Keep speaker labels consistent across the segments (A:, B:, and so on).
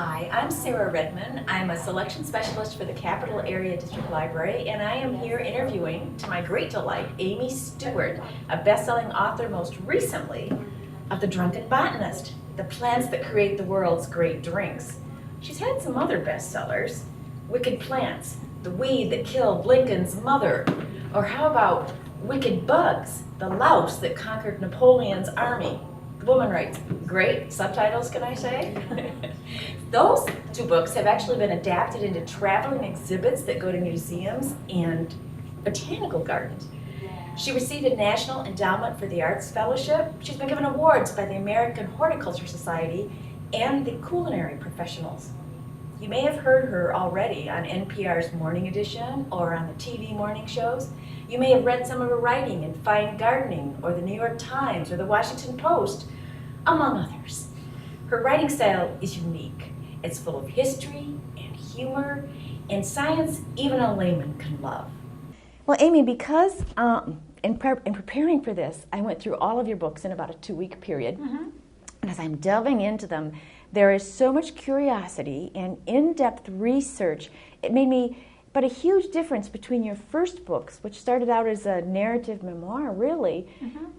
A: Hi, I'm Sarah Redman. I'm a selection specialist for the Capital Area District Library, and I am here interviewing, to my great delight, Amy Stewart, a best-selling author most recently of The Drunken Botanist, The Plants That Create the World's Great Drinks. She's had some other bestsellers, Wicked Plants, The Weed That Killed Lincoln's Mother, or how about Wicked Bugs, The Louse That Conquered Napoleon's Army. The woman writes great subtitles, can I say? Those two books have actually been adapted into traveling exhibits that go to museums and botanical gardens. She received a National Endowment for the Arts Fellowship. She's been given awards by the American Horticulture Society and the Culinary Professionals. You may have heard her already on NPR's Morning Edition or on the TV morning shows. You may have read some of her writing in Fine Gardening or the New York Times or the Washington Post, among others. Her writing style is unique. It's full of history and humor and science even a layman can love. Well, Amy, because in preparing for this, I went through all of your books in about a 2-week period. And as I'm delving into them, there is so much curiosity and in-depth research. It made me, but a huge difference between your first books, which started out as a narrative memoir, really,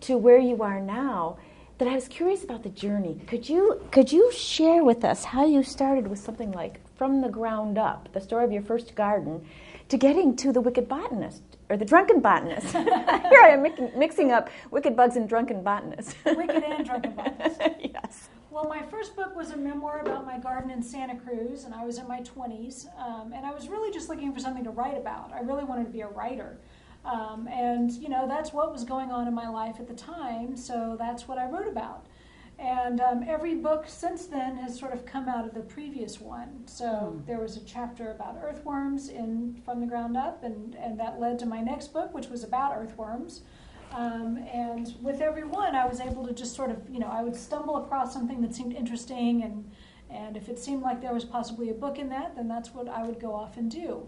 A: to where you are now, that I was curious about the journey. Could you share with us how you started with something like From the Ground Up, the story of your first garden, to getting to The Wicked Botanist, or The Drunken Botanist? Here I am mixing up Wicked Bugs and Drunken Botanist.
B: Wicked and Drunken Botanist.
A: Yes.
B: Well, my first book was a memoir about my garden in Santa Cruz, and I was in my 20s, and I was really just looking for something to write about. I really wanted to be a writer, and that's what was going on in my life at the time, so that's what I wrote about. And every book since then has sort of come out of the previous one. So there was a chapter about earthworms in From the Ground Up, and that led to my next book, which was about earthworms. And with every one, I was able to just sort of, I would stumble across something that seemed interesting, and if it seemed like there was possibly a book in that, then that's what I would go off and do.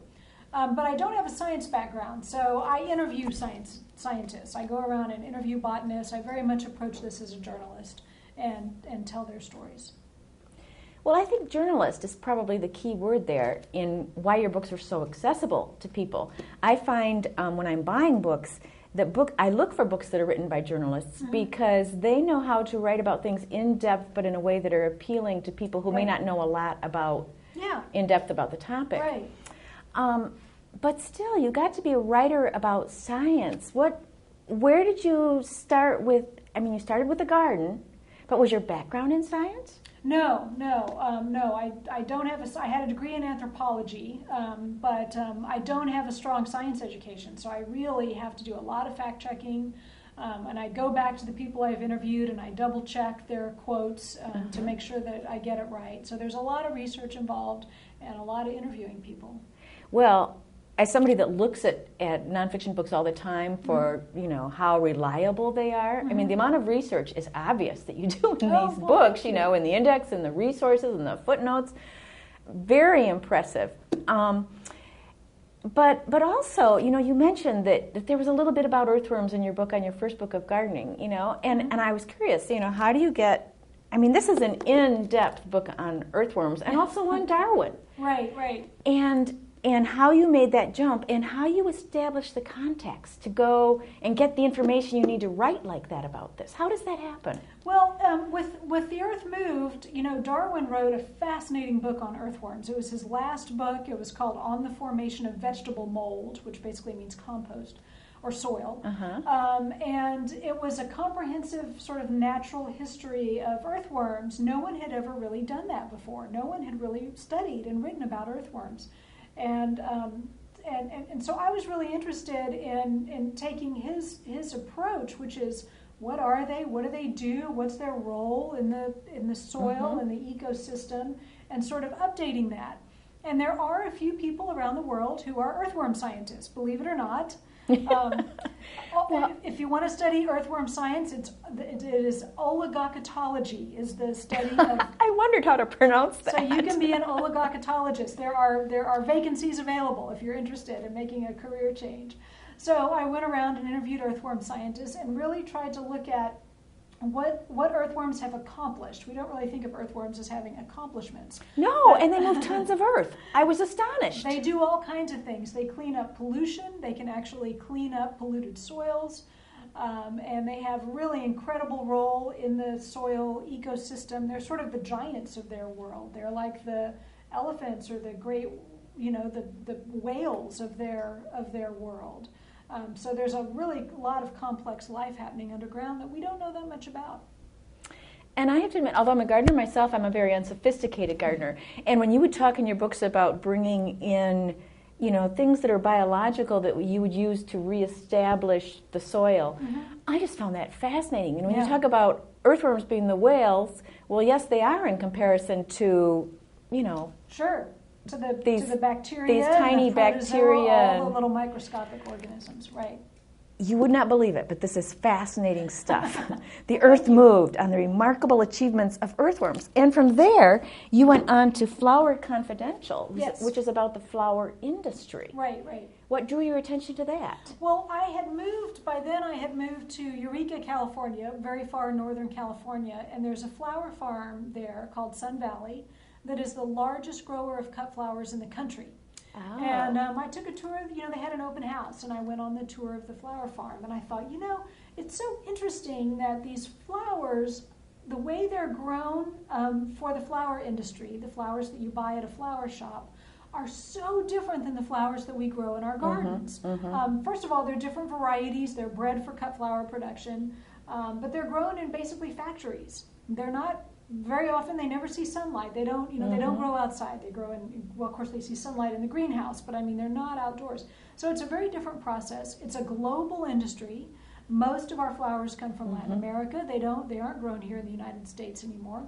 B: But I don't have a science background, so I interview scientists. I go around and interview botanists. I very much approach this as a journalist and tell their stories.
A: Well, I think journalist is probably the key word there in why your books are so accessible to people. I find when I'm buying books, I look for books that are written by journalists because they know how to write about things in depth, but in a way that are appealing to people who may not know a lot about in depth about the topic.
B: Right.
A: But still, you got to be a writer about science. Where did you start with? I mean, you started with the garden, but was your background in science?
B: No. I don't have I had a degree in anthropology, but I don't have a strong science education. So I really have to do a lot of fact checking, and I go back to the people I've interviewed and I double check their quotes to make sure that I get it right. So there's a lot of research involved and a lot of interviewing people.
A: Well, as somebody that looks at nonfiction books all the time for how reliable they are, I mean, the amount of research is obvious that you do in these books, in the index and the resources and the footnotes. Very impressive. But also, you mentioned that there was a little bit about earthworms in your book, on your first book of gardening, and I was curious, how do you get, I mean, this is an in-depth book on earthworms and also on Darwin.
B: Right.
A: And how you made that jump and how you established the context to go and get the information you need to write like that about this. How does that happen?
B: Well, with The Earth Moved, Darwin wrote a fascinating book on earthworms. It was his last book. It was called On the Formation of Vegetable Mold, which basically means compost or soil. And it was a comprehensive sort of natural history of earthworms. No one had ever really done that before. No one had really studied and written about earthworms. And so I was really interested in taking his approach, which is, what are they? What do they do? What's their role in the soil and the ecosystem? And sort of updating that. And there are a few people around the world who are earthworm scientists, believe it or not. If you want to study earthworm science, it is oligocotology, is the study of...
A: I wondered how to pronounce that.
B: So you can be an oligocotologist. There are vacancies available if you're interested in making a career change. So I went around and interviewed earthworm scientists and really tried to look at what earthworms have accomplished. We don't really think of earthworms as having accomplishments.
A: No, and they move tons of earth. I was astonished.
B: They do all kinds of things. They clean up pollution. They can actually clean up polluted soils. And they have really incredible role in the soil ecosystem. They're sort of the giants of their world. They're like the elephants or the great, the whales of their world. So there's a really lot of complex life happening underground that we don't know that much about.
A: And I have to admit, although I'm a gardener myself, I'm a very unsophisticated gardener. And when you would talk in your books about bringing in, things that are biological that you would use to reestablish the soil, I just found that fascinating. And when you talk about earthworms being the whales, well, yes, they are in comparison to,
B: Sure. To the bacteria,
A: these tiny
B: and the protozoa,
A: bacteria,
B: all the little microscopic organisms, right?
A: You would not believe it, but this is fascinating stuff. The earth moved on the remarkable achievements of earthworms. And from there, you went on to Flower Confidential,
B: yes,
A: which is about the flower industry.
B: Right, right.
A: What drew your attention to that?
B: Well, by then I had moved to Eureka, California, very far in Northern California, and there's a flower farm there called Sun Valley that is the largest grower of cut flowers in the country.
A: Oh.
B: And I took a tour, they had an open house, and I went on the tour of the flower farm, and I thought, it's so interesting that these flowers, the way they're grown for the flower industry, the flowers that you buy at a flower shop, are so different than the flowers that we grow in our gardens. First of all, they're different varieties. They're bred for cut flower production, but they're grown in basically factories. They're not, very often they never see sunlight. They don't, they don't grow outside. They grow of course they see sunlight in the greenhouse, but they're not outdoors. So it's a very different process. It's a global industry. Most of our flowers come from Latin America. They aren't grown here in the United States anymore.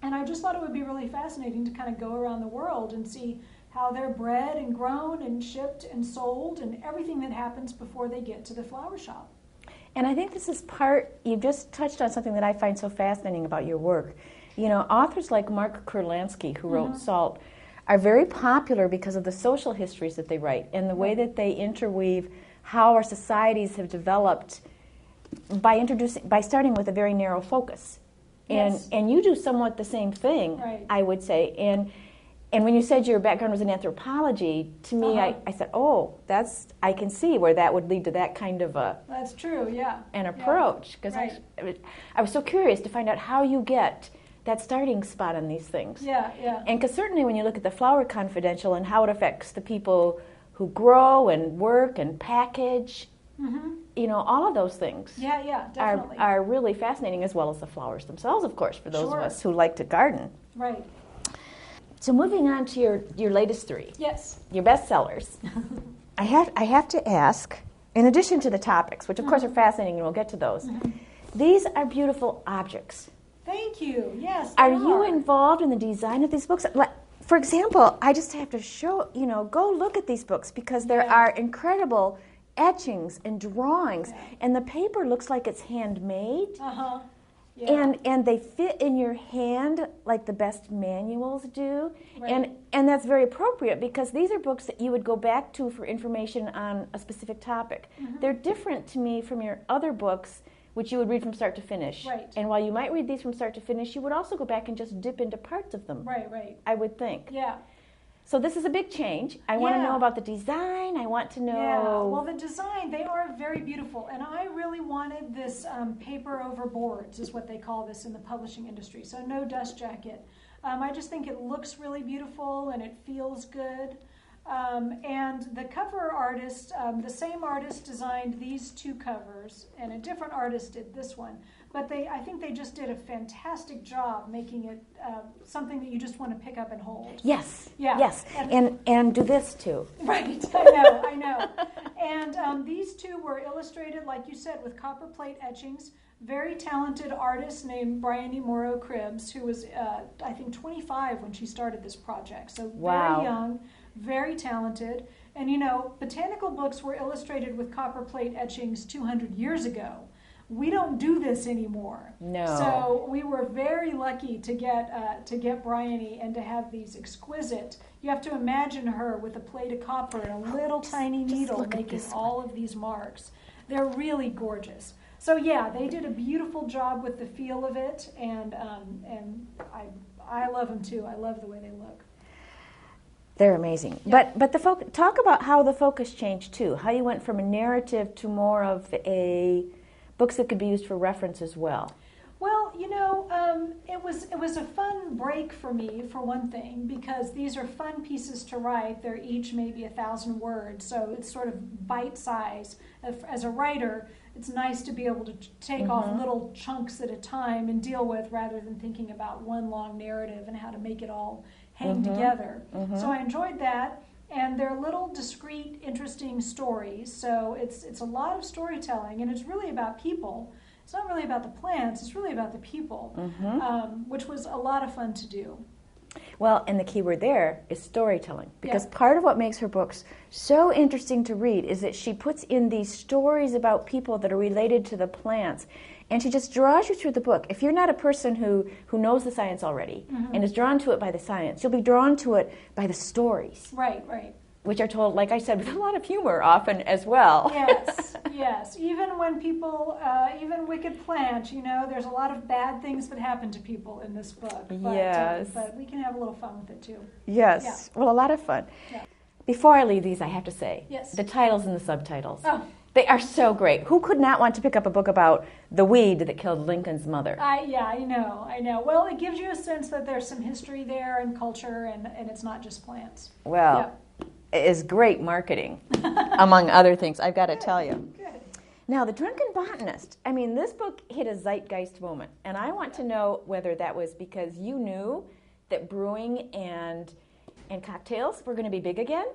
B: And I just thought it would be really fascinating to kind of go around the world and see how they're bred and grown and shipped and sold and everything that happens before they get to the flower shop.
A: And I think this is you just touched on something that I find so fascinating about your work. Authors like Mark Kurlansky, who wrote Salt, are very popular because of the social histories that they write and the way that they interweave how our societies have developed by starting with a very narrow focus.
B: Yes.
A: And you do somewhat the same thing,
B: right,
A: I would say. And when you said your background was in anthropology, to me, I said, I can see where that would lead to that kind of
B: that's true, yeah,
A: an approach. Because
B: right,
A: I was so curious to find out how you get that starting spot on these things.
B: Yeah.
A: And because certainly when you look at the Flower Confidential and how it affects the people who grow and work and package, all of those things
B: definitely
A: are really fascinating, as well as the flowers themselves, of course, for those of us who like to garden.
B: Right.
A: So moving on to your latest three.
B: Yes.
A: Your bestsellers. I have to ask, in addition to the topics, which of course are fascinating, and we'll get to those, these are beautiful objects.
B: Thank you. Yes.
A: Are you involved in the design of these books? For example, I just have to show, go look at these books because there are incredible etchings and drawings, and the paper looks like it's handmade. Yeah. And they fit in your hand like the best manuals do. Right. And that's very appropriate because these are books that you would go back to for information on a specific topic. They're different to me from your other books, which you would read from start to finish.
B: Right.
A: And while you might read these from start to finish, you would also go back and just dip into parts of them.
B: Right.
A: I would think.
B: Yeah.
A: So this is a big change. I want to know about the design. I want to know...
B: Yeah, well, the design, they are very beautiful. And I really wanted this paper over boards, is what they call this in the publishing industry. So no dust jacket. I just think it looks really beautiful and it feels good. And the cover artist, the same artist designed these two covers, and a different artist did this one. But I think they just did a fantastic job making it something that you just want to pick up and hold.
A: Yes.
B: Yeah.
A: Yes. And do this too.
B: Right. I know. And these two were illustrated, like you said, with copper plate etchings. Very talented artist named Bryony Morrow Cribbs, who was, I think, 25 when she started this project. So very young, very talented. And, botanical books were illustrated with copper plate etchings 200 years ago. We don't do this anymore.
A: No.
B: So we were very lucky to get Bryony and to have these exquisite. You have to imagine her with a plate of copper and a little tiny needle making all of these marks. They're really gorgeous. So yeah, they did a beautiful job with the feel of it, and I love them too. I love the way they look.
C: They're amazing.
B: Yeah.
C: But talk about how the focus changed too. How you went from a narrative to more of a books that could be used for reference as well.
B: Well, it was a fun break for me, for one thing, because these are fun pieces to write. They're each maybe 1,000 words, so it's sort of bite size. As a writer, it's nice to be able to take off little chunks at a time and deal with, rather than thinking about one long narrative and how to make it all hang together. So I enjoyed that. And they're little, discrete, interesting stories. So it's a lot of storytelling, and it's really about people. It's not really about the plants, it's really about the people, which was a lot of fun to do.
C: Well, and the key word there is storytelling, because part of what makes her books so interesting to read is that she puts in these stories about people that are related to the plants, and she just draws you through the book. If you're not a person who knows the science already and is drawn to it by the science, you'll be drawn to it by the stories.
B: Right.
C: Which are told, like I said, with a lot of humor often as well.
B: Yes. Even when people, even wicked plants, there's a lot of bad things that happen to people in this book. But we can have a little fun with it too.
C: Yes. Yeah. Well, a lot of fun.
B: Yeah.
C: Before I leave these, I have to say,
B: yes,
C: the titles and the subtitles.
B: Oh.
C: They are so great. Who could not want to pick up a book about the weed that killed Lincoln's mother?
B: I know. Well, it gives you a sense that there's some history there and culture, and it's not just plants.
C: Well, it is great marketing, among other things, I've got to tell you.
B: Good.
C: Now, The Drunken Botanist. I mean, this book hit a zeitgeist moment, and I want to know whether that was because you knew that brewing and cocktails were going to be big again?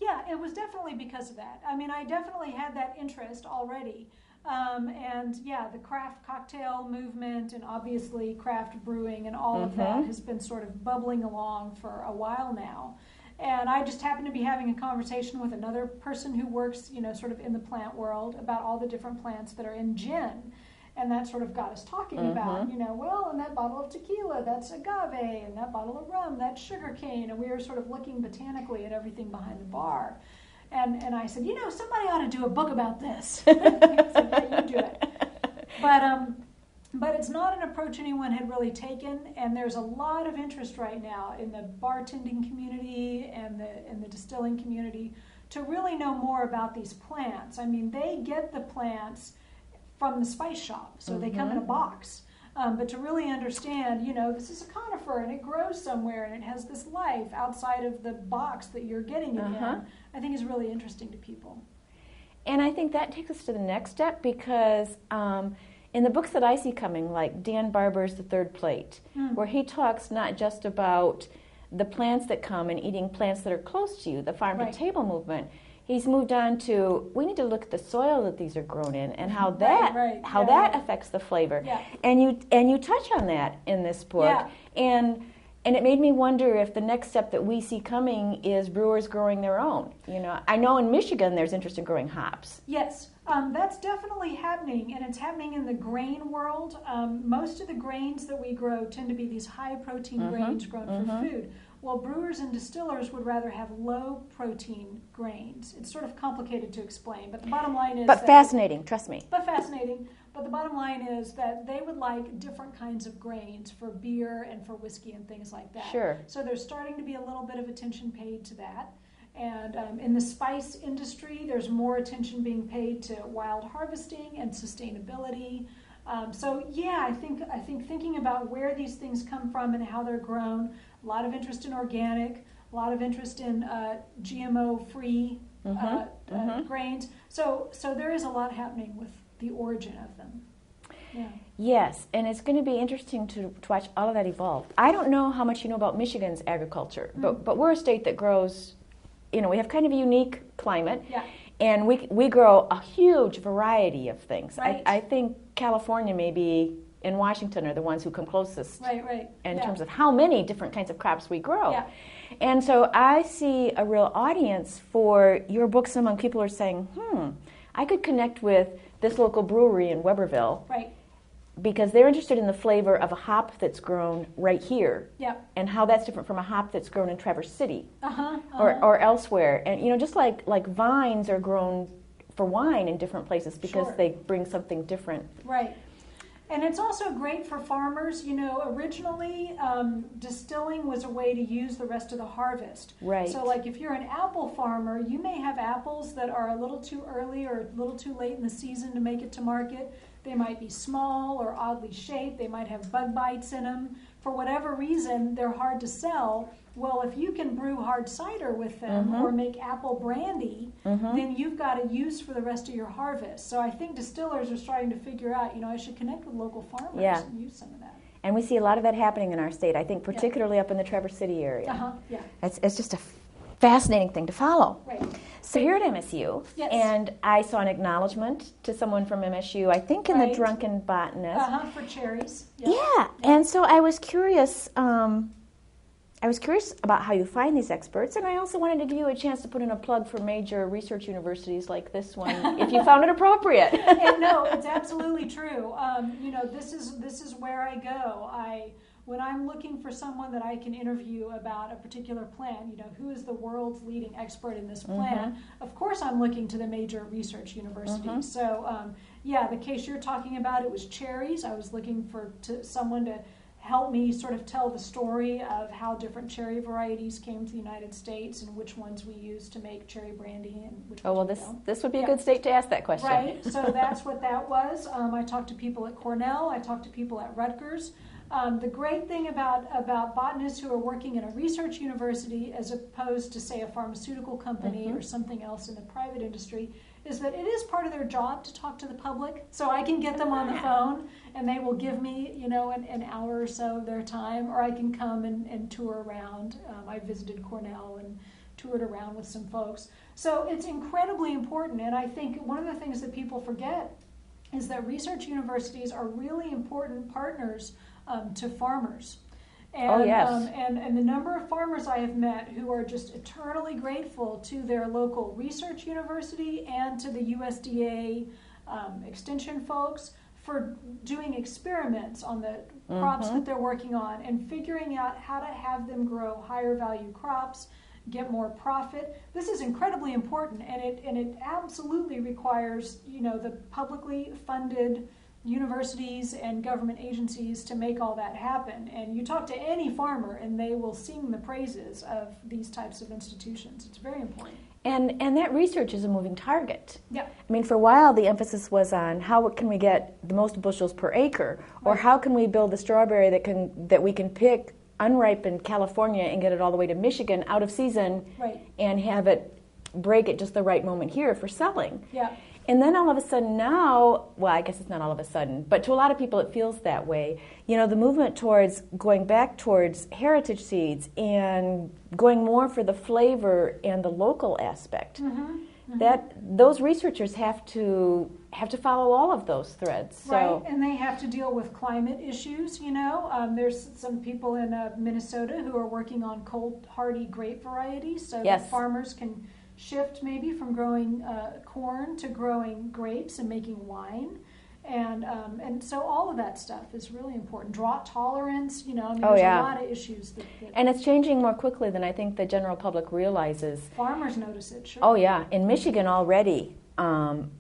B: Yeah, it was definitely because of that. I mean, I definitely had that interest already. The craft cocktail movement and obviously craft brewing and all of that has been sort of bubbling along for a while now. And I just happened to be having a conversation with another person who works, sort of in the plant world about all the different plants that are in gin. And that sort of got us talking about, well, in that bottle of tequila, that's agave, and that bottle of rum, that's sugar cane. And we were sort of looking botanically at everything behind the bar. And I said, somebody ought to do a book about this. He said, yeah, you do it. But it's not an approach anyone had really taken, and there's a lot of interest right now in the bartending community and the distilling community to really know more about these plants. I mean, they get the plants from the spice shop, so they come in a box. But to really understand, this is a conifer and it grows somewhere and it has this life outside of the box that you're getting it in, I think is really interesting to people.
C: And I think that takes us to the next step, because in the books that I see coming, like Dan Barber's The Third Plate, where he talks not just about the plants that come and eating plants that are close to you, the farm-to-table movement, he's moved on to, we need to look at the soil that these are grown in and how that affects the flavor. Yeah. And you touch on that in this book. Yeah. And it made me wonder if the next step that we see coming is brewers growing their own. I know in Michigan there's interest in growing hops.
B: Yes, that's definitely happening, and it's happening in the grain world. Most of the grains that we grow tend to be these high-protein grains grown for food. Well, brewers and distillers would rather have low-protein grains. It's sort of complicated to explain, but the bottom line is
C: fascinating, trust me.
B: But the bottom line is that they would like different kinds of grains for beer and for whiskey and things like that.
C: Sure.
B: So there's starting to be a little bit of attention paid to that. And in the spice industry, there's more attention being paid to wild harvesting and sustainability. I think thinking about where these things come from and how they're grown, a lot of interest in organic, a lot of interest in GMO-free grains. So there is a lot happening with the origin of them. Yeah.
C: Yes, and it's going to be interesting to watch all of that evolve. I don't know how much you know about Michigan's agriculture, but we're a state that grows, we have kind of a unique climate, and we grow a huge variety of things. Right. I think California maybe and Washington are the ones who come closest in terms of how many different kinds of crops we grow. Yeah. And so I see a real audience for your books among people who are saying, I could connect with this local brewery in Weberville, because they're interested in the flavor of a hop that's grown right here, and how that's different from a hop that's grown in Traverse City or elsewhere. And just like vines are grown for wine in different places because
B: Sure.
C: they bring something different.
B: Right. And it's also great for farmers. You know, originally distilling was a way to use the rest of the harvest.
C: Right.
B: So like if you're an apple farmer, you may have apples that are a little too early or a little too late in the season to make it to market. They might be small or oddly shaped. They might have bug bites in them. For whatever reason, they're hard to sell. Well, if you can brew hard cider with them or make apple brandy, then you've got a use for the rest of your harvest. So I think distillers are starting to figure out, you know, I should connect with local farmers and use some of that.
C: And we see a lot of that happening in our state, I think particularly up in the Traverse City area.
B: Yeah.
C: It's just a fascinating thing to follow.
B: Right.
C: So here at MSU, and I saw an acknowledgement to someone from MSU, I think in the Drunken Botanist.
B: For cherries.
C: Yeah. And so I was curious. I was curious about how you find these experts, and I also wanted to give you a chance to put in a plug for major research universities like this one, if you found it appropriate.
B: And no, it's absolutely true. You know, this is where I go. When I'm looking for someone that I can interview about a particular plant, you know, who is the world's leading expert in this plant, of course I'm looking to the major research universities. So, the case you're talking about, it was cherries. I was looking for someone to help me sort of tell the story of how different cherry varieties came to the United States and which ones we use to make cherry brandy and which ones we don't.
C: This would be a good state to ask that question.
B: Right, so that's what that was. I talked to people at Cornell. I talked to people at Rutgers. The great thing about botanists who are working in a research university as opposed to, say, a pharmaceutical company or something else in the private industry is that it is part of their job to talk to the public. So I can get them on the phone and they will give me, you know, an hour or so of their time, or I can come and tour around. I visited Cornell and toured around with some folks. So it's incredibly important, and I think one of the things that people forget is that research universities are really important partners to farmers. And, and the number of farmers I have met who are just eternally grateful to their local research university and to the USDA extension folks for doing experiments on the crops that they're working on and figuring out how to have them grow higher value crops, get more profit. This is incredibly important, and it absolutely requires, you know, the publicly funded universities and government agencies to make all that happen. And you talk to any farmer and they will sing the praises of these types of institutions. It's very important.
C: And that research is a moving target.
B: Yeah.
C: I mean, for a while the emphasis was on how can we get the most bushels per acre, or how can we build a strawberry that we can pick unripe in California and get it all the way to Michigan out of season and have it break at just the right moment here for selling.
B: Yeah.
C: And then all of a sudden now, well, I guess it's not all of a sudden, but to a lot of people it feels that way. You know, the movement towards going back towards heritage seeds and going more for the flavor and the local aspect. That those researchers have to follow all of those threads. So.
B: Right, and they have to deal with climate issues, you know. There's some people in Minnesota who are working on cold hardy grape varieties so that farmers can shift maybe from growing corn to growing grapes and making wine. And so all of that stuff is really important. Drought tolerance, you know, I mean, there's a lot of issues.
C: And it's changing more quickly than I think the general public realizes.
B: Farmers notice it, sure.
C: Oh, yeah. In Michigan already,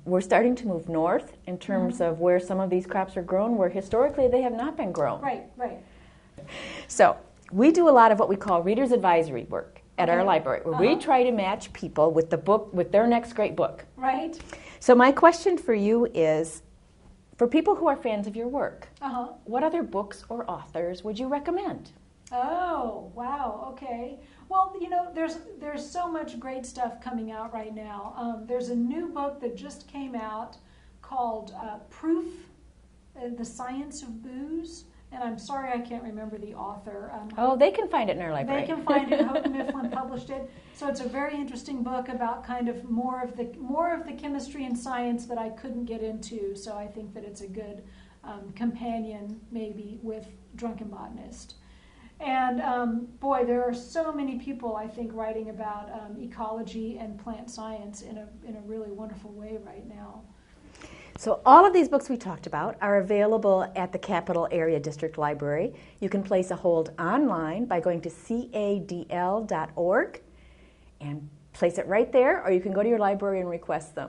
C: we're starting to move north in terms of where some of these crops are grown, where historically they have not been grown.
B: Right.
C: So we do a lot of what we call reader's advisory work at our library, where we try to match people with the book, with their next great book.
B: Right.
C: So my question for you is, for people who are fans of your work, what other books or authors would you recommend?
B: Oh, wow, okay. Well, you know, there's so much great stuff coming out right now. There's a new book that just came out called Proof, The Science of Booze. And I'm sorry I can't remember the author.
C: They can find it in our library.
B: They can find it. Houghton Mifflin published it. So it's a very interesting book about kind of more of the chemistry and science that I couldn't get into. So I think that it's a good companion maybe with Drunken Botanist. And boy, there are so many people I think writing about ecology and plant science in a really wonderful way right now.
C: So all of these books we talked about are available at the Capital Area District Library. You can place a hold online by going to CADL.org and place it right there, or you can go to your library and request them.